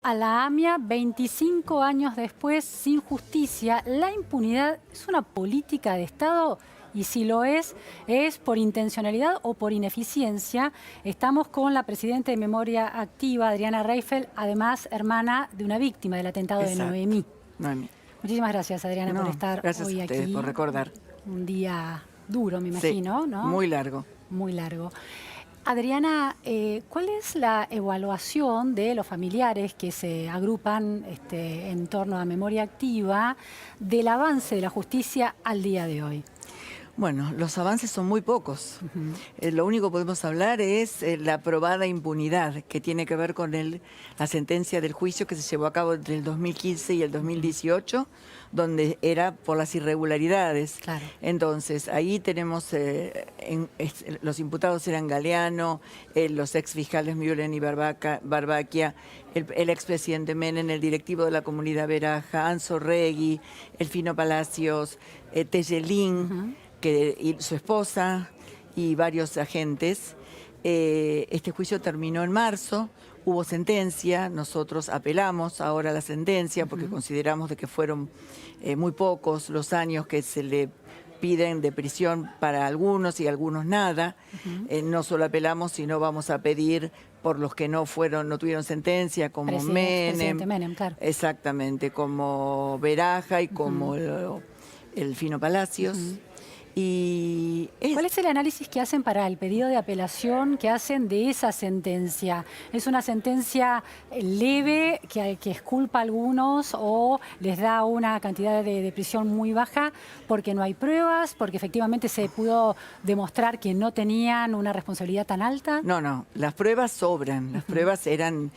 a la AMIA 25 años después, sin justicia. ¿La impunidad es una política de Estado? Y si lo ¿es por intencionalidad o por ineficiencia? Estamos con la presidenta de Memoria Activa, Adriana Reifel, además hermana de una víctima del atentado de Noemí. Muchísimas gracias, Adriana, por estar hoy aquí. Por recordar. Un día duro, me imagino, ¿no? Muy largo. Muy largo. Adriana, ¿cuál es la evaluación de los familiares que se agrupan en torno a Memoria Activa del avance de la justicia al día de hoy? Bueno, los avances son muy pocos. Lo único que podemos hablar es la probada impunidad, que tiene que ver con la sentencia del juicio que se llevó a cabo entre el 2015 y el 2018, donde era por las irregularidades. Claro. Entonces, ahí tenemos, los imputados eran Galeano, los ex fiscales Mühlen y Barbaquia, el expresidente Menem, el directivo de la comunidad Veraja, Anzo Regui, el Fino Palacios, Tellelín, y su esposa y varios agentes. Este juicio terminó en marzo, hubo sentencia, nosotros apelamos ahora a la sentencia porque consideramos de que fueron muy pocos los años que se le piden de prisión para algunos y algunos nada. No solo apelamos, sino vamos a pedir por los que no tuvieron sentencia, como Presidente Menem, claro. Exactamente, como Veraja y como el Fino Palacios. ¿Cuál es el análisis que hacen para el pedido de apelación que hacen de esa sentencia? ¿Es una sentencia leve que exculpa a algunos o les da una cantidad de prisión muy baja porque no hay pruebas, porque efectivamente se pudo demostrar que no tenían una responsabilidad tan alta? No, las pruebas sobran. Las pruebas eran...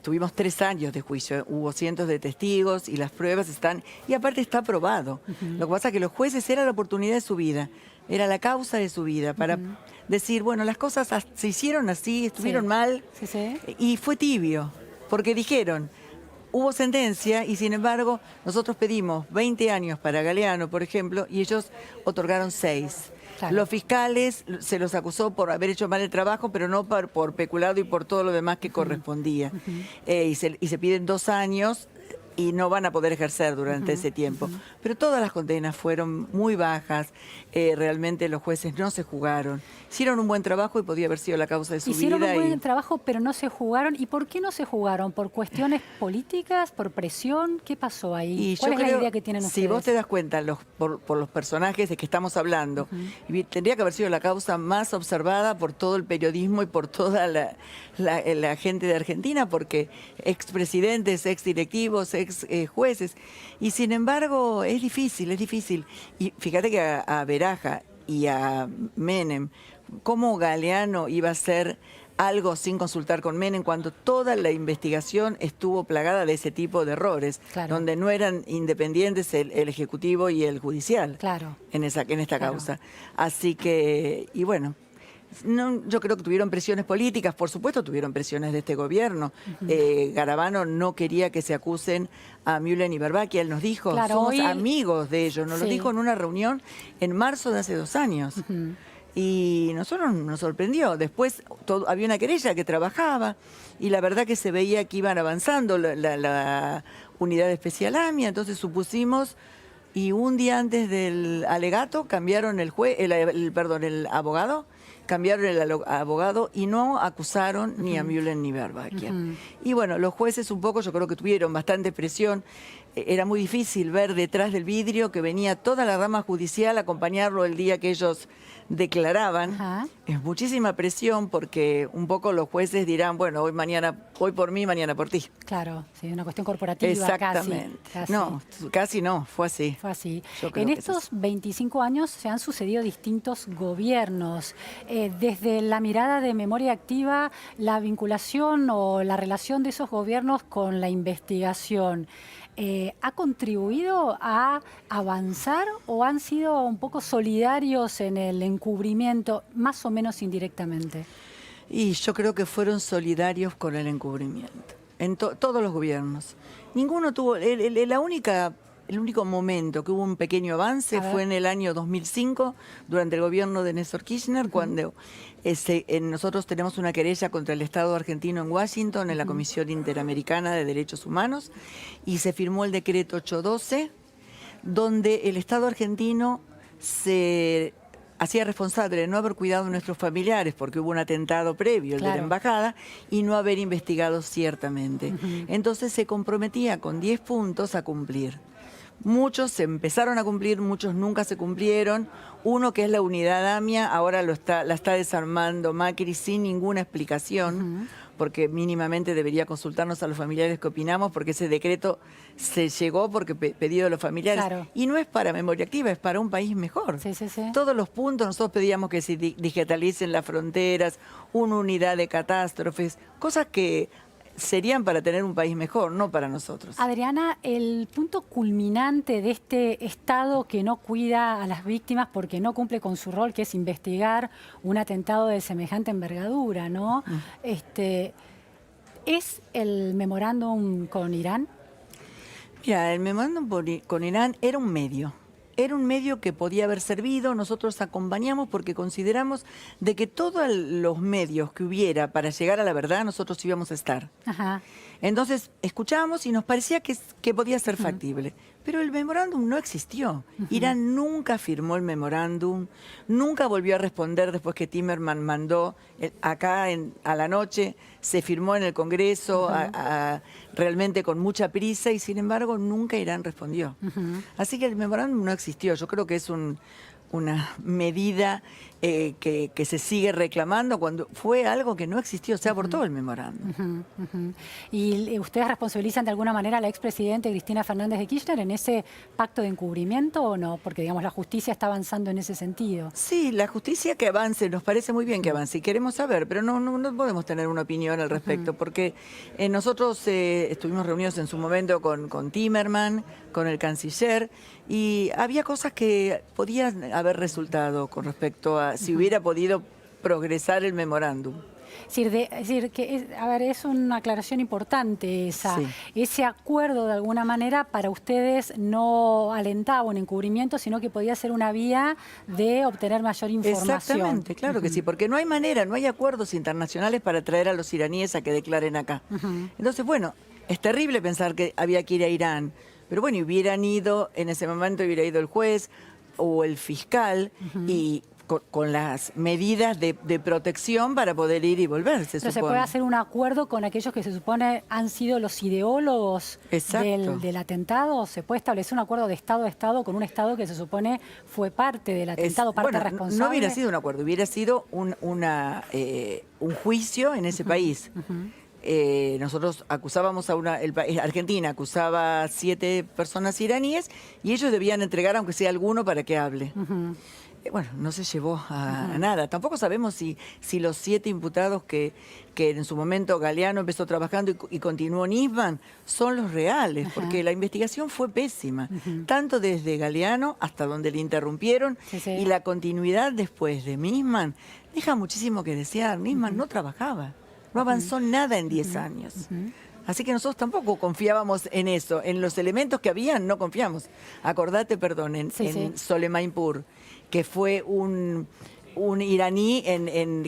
tuvimos 3 años de juicio, hubo cientos de testigos y las pruebas están... Y aparte está aprobado. Lo que pasa es que los jueces era la oportunidad de su vida. Era la causa de su vida para decir, bueno, las cosas se hicieron así, estuvieron mal, y fue tibio, porque dijeron, hubo sentencia y sin embargo nosotros pedimos 20 años para Galeano, por ejemplo, y ellos otorgaron 6. Claro. Los fiscales se los acusó por haber hecho mal el trabajo, pero no por peculado y por todo lo demás que correspondía. Y se piden 2 años y no van a poder ejercer durante ese tiempo. Pero todas las condenas fueron muy bajas, realmente los jueces no se jugaron. Hicieron un buen trabajo y podía haber sido la causa de su vida. Hicieron un buen trabajo, pero no se jugaron. ¿Y por qué no se jugaron? ¿Por cuestiones políticas? ¿Por presión? ¿Qué pasó ahí? ¿Cuál es la idea que tienen ustedes? Si vos te das cuenta, por los personajes de que estamos hablando, tendría que haber sido la causa más observada por todo el periodismo y por toda la gente de Argentina, porque expresidentes, exdirectivos, jueces, y sin embargo es difícil. Y fíjate que a Veraja y a Menem, ¿cómo Galeano iba a hacer algo sin consultar con Menem cuando toda la investigación estuvo plagada de ese tipo de errores, donde no eran independientes el Ejecutivo y el Judicial en esta causa? Así que, y bueno... yo creo que tuvieron presiones políticas, por supuesto tuvieron presiones de este gobierno. Garabano no quería que se acusen a Mühlen y Barbaquia, él nos dijo, somos amigos de ellos, nos lo dijo en una reunión en marzo de hace 2 años. Y nosotros nos sorprendió. Después había una querella que trabajaba y la verdad que se veía que iban avanzando la unidad especial AMIA, entonces supusimos... Y un día antes del alegato cambiaron el abogado, cambiaron el abogado y no acusaron ni a Mühlen ni a Barbaquia. Y bueno, los jueces un poco yo creo que tuvieron bastante presión. Era muy difícil ver detrás del vidrio que venía toda la rama judicial a acompañarlo el día que ellos declaraban. Es muchísima presión porque un poco los jueces dirán, bueno, hoy por mí, mañana por ti. Claro, sí, una cuestión corporativa. Exactamente. Casi. No, casi no, fue así. Fue así. En estos 25 años se han sucedido distintos gobiernos. Desde la mirada de Memoria Activa, la vinculación o la relación de esos gobiernos con la investigación, ¿ha contribuido a avanzar o han sido un poco solidarios en el encubrimiento, más o menos indirectamente? Y yo creo que fueron solidarios con el encubrimiento, en todos los gobiernos. Ninguno tuvo, la única el único momento que hubo un pequeño avance fue en el año 2005, durante el gobierno de Néstor Kirchner, cuando nosotros tenemos una querella contra el Estado argentino en Washington, en la Comisión Interamericana de Derechos Humanos, y se firmó el decreto 812, donde el Estado argentino se hacía responsable de no haber cuidado a nuestros familiares porque hubo un atentado previo, el de la embajada, y no haber investigado ciertamente. Entonces se comprometía con 10 puntos a cumplir. Muchos se empezaron a cumplir, muchos nunca se cumplieron. Uno, que es la unidad AMIA, ahora la está desarmando Macri sin ninguna explicación, porque mínimamente debería consultarnos a los familiares que opinamos, porque ese decreto se llegó porque pedido de los familiares. Y no es para memoria activa, es para un país mejor. Todos los puntos, nosotros pedíamos que se digitalicen las fronteras, una unidad de catástrofes, cosas que serían para tener un país mejor, no para nosotros. Adriana, el punto culminante de este Estado que no cuida a las víctimas porque no cumple con su rol, que es investigar un atentado de semejante envergadura, ¿no? ¿Es el memorándum con Irán? Mira, el memorándum con Irán era un medio. Era un medio que podía haber servido, nosotros acompañamos porque consideramos de que todos los medios que hubiera para llegar a la verdad, nosotros íbamos a estar. Entonces, escuchábamos y nos parecía que podía ser factible. Pero el memorándum no existió. Irán nunca firmó el memorándum, nunca volvió a responder después que Timerman mandó acá a la noche, se firmó en el Congreso realmente con mucha prisa y sin embargo nunca Irán respondió. Así que el memorándum no existió. Yo creo que es una medida que se sigue reclamando cuando fue algo que no existió, se abortó el memorándum. ¿Y ustedes responsabilizan de alguna manera a la expresidente Cristina Fernández de Kirchner en ese pacto de encubrimiento o no? Porque digamos la justicia está avanzando en ese sentido. Sí, la justicia que avance, nos parece muy bien que avance y queremos saber, pero no podemos tener una opinión al respecto, porque nosotros estuvimos reunidos en su momento con Timerman, con el canciller, y había cosas que podían haber resultado con respecto a si hubiera podido progresar el memorándum. Es decir, que es una aclaración importante esa. Ese acuerdo, de alguna manera, para ustedes no alentaba un encubrimiento, sino que podía ser una vía de obtener mayor información. Exactamente, claro que sí, porque no hay manera, no hay acuerdos internacionales para traer a los iraníes a que declaren acá. Entonces, bueno, es terrible pensar que había que ir a Irán, pero bueno, hubieran ido, en ese momento hubiera ido el juez o el fiscal y con las medidas de protección para poder ir y volver, se supone. Se puede hacer un acuerdo con aquellos que se supone han sido los ideólogos del atentado. Se puede establecer un acuerdo de Estado a Estado con un Estado que se supone fue parte del atentado, parte responsable. No hubiera sido un acuerdo, hubiera sido un juicio en ese país. Nosotros acusábamos a Argentina acusaba a 7 personas iraníes y ellos debían entregar aunque sea alguno para que hable. Bueno, no se llevó a nada. Tampoco sabemos si los 7 imputados que en su momento Galeano empezó trabajando y continuó Nisman son los reales, porque la investigación fue pésima, tanto desde Galeano hasta donde le interrumpieron, y la continuidad después de Nisman deja muchísimo que desear. Nisman no trabajaba. No avanzó nada en 10 años. Así que nosotros tampoco confiábamos en eso. En los elementos que habían no confiamos. Acordate, perdón, en Soleimanpur, que fue un iraní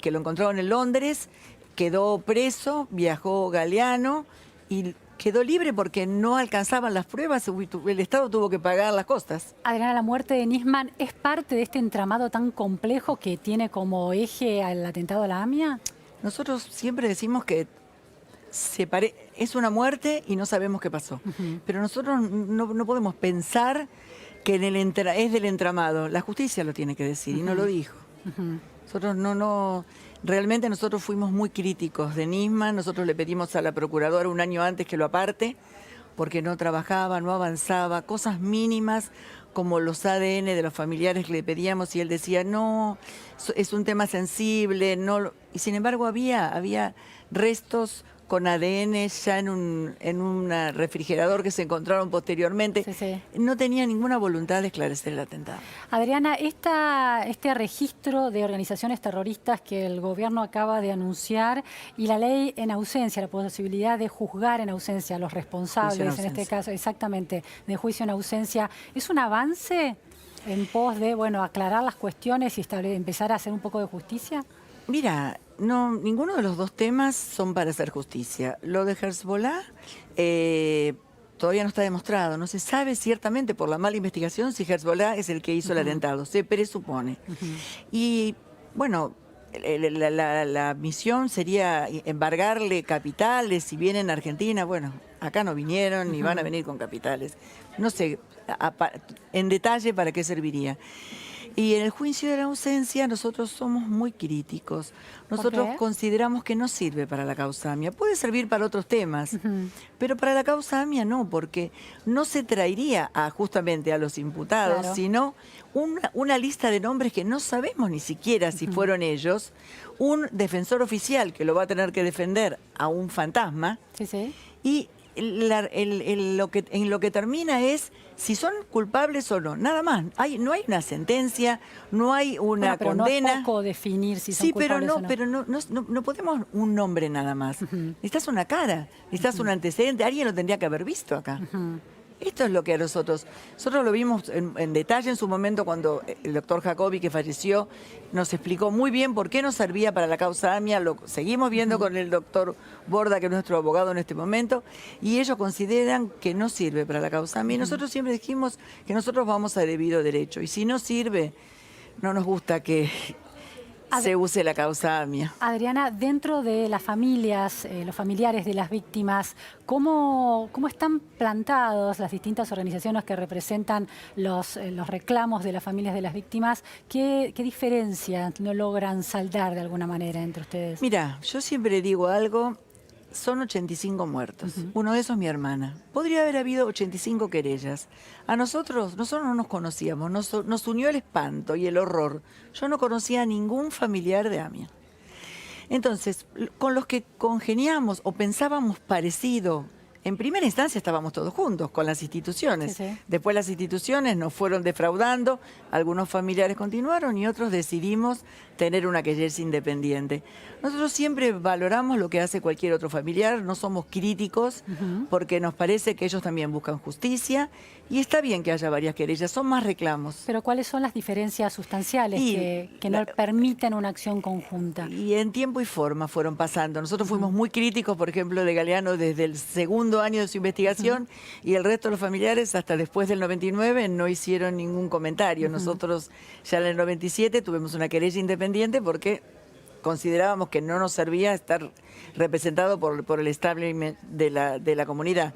que lo encontraron en Londres, quedó preso, viajó Galeano y quedó libre porque no alcanzaban las pruebas, el Estado tuvo que pagar las costas. Adriana, la muerte de Nisman es parte de este entramado tan complejo que tiene como eje al atentado a la AMIA. Nosotros siempre decimos que es una muerte y no sabemos qué pasó. Pero nosotros no podemos pensar que es del entramado. La justicia lo tiene que decir y no lo dijo. Nosotros realmente nosotros fuimos muy críticos de Nisman. Nosotros le pedimos a la procuradora un año antes que lo aparte porque no trabajaba, no avanzaba, cosas mínimas como los ADN de los familiares que le pedíamos y él decía, no, es un tema sensible, no, y sin embargo había restos con ADN ya en un refrigerador que se encontraron posteriormente. Sí, sí. No tenía ninguna voluntad de esclarecer el atentado. Adriana, este registro de organizaciones terroristas que el gobierno acaba de anunciar y la ley en ausencia, la posibilidad de juzgar en ausencia a los responsables, en este caso, exactamente, de juicio en ausencia, ¿es un avance en pos de, bueno, aclarar las cuestiones y empezar a hacer un poco de justicia? Mira, no, ninguno de los dos temas son para hacer justicia. Lo de Hezbollah todavía no está demostrado. No se sabe ciertamente por la mala investigación si Hezbollah es el que hizo el atentado. Se presupone. Y bueno, la misión sería embargarle capitales si vienen a Argentina. Bueno, acá no vinieron ni van a venir con capitales. No sé en detalle para qué serviría. Y en el juicio de la ausencia nosotros somos muy críticos. Nosotros consideramos que no sirve para la causa AMIA. Puede servir para otros temas, pero para la causa AMIA no, porque no se traería justamente a los imputados, sino una lista de nombres que no sabemos ni siquiera si fueron ellos, un defensor oficial que lo va a tener que defender a un fantasma, y en lo que termina es si son culpables o no, nada más. No hay una sentencia, no hay una condena. No es poco definir si son culpables o no. Pero no podemos un nombre nada más. Necesitas una cara, necesitas un antecedente, alguien lo tendría que haber visto acá. Esto es lo que a nosotros lo vimos en detalle en su momento cuando el doctor Jacobi, que falleció, nos explicó muy bien por qué nos servía para la causa AMIA. Lo seguimos viendo con el doctor Borda, que es nuestro abogado en este momento, y ellos consideran que no sirve para la causa AMIA. Y nosotros siempre dijimos que nosotros vamos a debido derecho, y si no sirve, no nos gusta que se use la causa AMIA. Adriana, dentro de las familias, los familiares de las víctimas, ¿cómo están plantados las distintas organizaciones que representan los reclamos de las familias de las víctimas? ¿Qué diferencias no logran saldar de alguna manera entre ustedes? Mira, yo siempre digo algo. Son 85 muertos. Uno de esos es mi hermana. Podría haber habido 85 querellas. Nosotros no nos conocíamos. Nos unió el espanto y el horror. Yo no conocía a ningún familiar de AMIA. Entonces, con los que congeniamos o pensábamos parecido, en primera instancia estábamos todos juntos con las instituciones. Después las instituciones nos fueron defraudando, algunos familiares continuaron y otros decidimos tener una querella independiente. Nosotros siempre valoramos lo que hace cualquier otro familiar, no somos críticos porque nos parece que ellos también buscan justicia y está bien que haya varias querellas, son más reclamos. Pero ¿cuáles son las diferencias sustanciales que no permiten una acción conjunta? Y en tiempo y forma fueron pasando. Nosotros fuimos muy críticos, por ejemplo, de Galeano desde el segundo año de su investigación y el resto de los familiares hasta después del 99 no hicieron ningún comentario. Nosotros ya en el 97 tuvimos una querella independiente porque considerábamos que no nos servía estar representado por el establishment de la comunidad.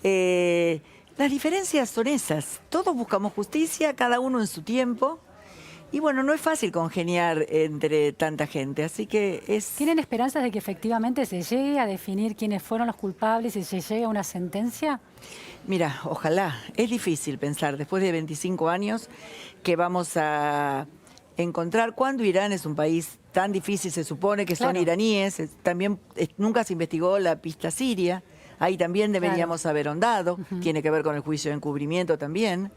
Las diferencias son esas. Todos buscamos justicia, cada uno en su tiempo. Y bueno, no es fácil congeniar entre tanta gente, así que es... ¿Tienen esperanzas de que efectivamente se llegue a definir quiénes fueron los culpables y se llegue a una sentencia? Mira, ojalá. Es difícil pensar, después de 25 años, que vamos a encontrar cuándo Irán es un país tan difícil, se supone que son iraníes. También nunca se investigó la pista siria. Ahí también deberíamos haber ahondado. Tiene que ver con el juicio de encubrimiento también.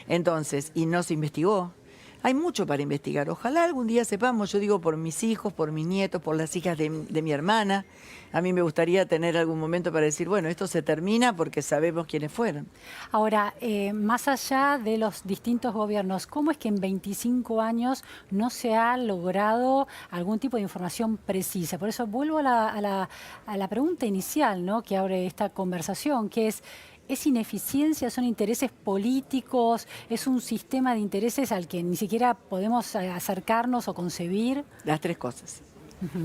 Entonces, y no se investigó. Hay mucho para investigar. Ojalá algún día sepamos, yo digo por mis hijos, por mis nietos, por las hijas de mi hermana. A mí me gustaría tener algún momento para decir, bueno, esto se termina porque sabemos quiénes fueron. Ahora, más allá de los distintos gobiernos, ¿cómo es que en 25 años no se ha logrado algún tipo de información precisa? Por eso vuelvo a la pregunta inicial, ¿no?, que abre esta conversación, que ¿es ineficiencia, son intereses políticos, es un sistema de intereses al que ni siquiera podemos acercarnos o concebir? Las tres cosas.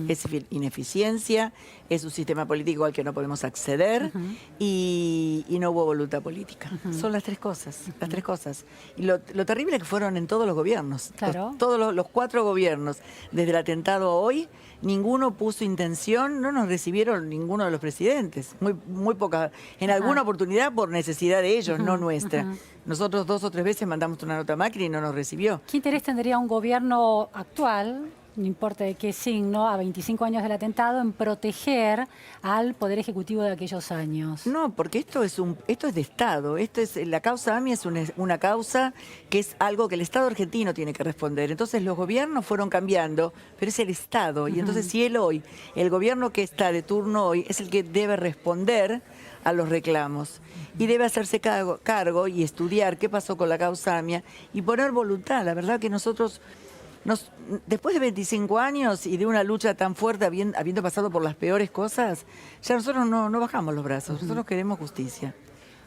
Es ineficiencia, es un sistema político al que no podemos acceder y no hubo voluntad política. Son las tres cosas, las tres cosas. Y lo terrible es que fueron en todos los gobiernos. Todos los 4 gobiernos, desde el atentado a hoy, ninguno puso intención, no nos recibieron ninguno de los presidentes. Muy poca, en alguna oportunidad por necesidad de ellos, no nuestra. Nosotros 2 o 3 veces mandamos una nota a Macri y no nos recibió. ¿Qué interés tendría un gobierno actual no importa de qué signo, a 25 años del atentado, en proteger al Poder Ejecutivo de aquellos años? No, porque esto es de Estado. La causa AMIA es una causa que es algo que el Estado argentino tiene que responder. Entonces los gobiernos fueron cambiando, pero es el Estado. Y entonces si el gobierno que está de turno hoy, es el que debe responder a los reclamos. Y debe hacerse cargo y estudiar qué pasó con la causa AMIA y poner voluntad. La verdad que nosotros... después de 25 años y de una lucha tan fuerte, habiendo pasado por las peores cosas, ya nosotros no bajamos los brazos, nosotros queremos justicia.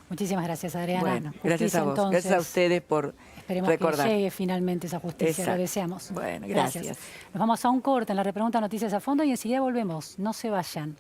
Muchísimas gracias, Adriana. Bueno, gracias Justicia, a vos, entonces. gracias a ustedes por Esperemos recordar. que llegue finalmente esa justicia, Exacto. lo deseamos. Bueno, gracias. Nos vamos a un corte en la repregunta Noticias a Fondo y enseguida volvemos. No se vayan.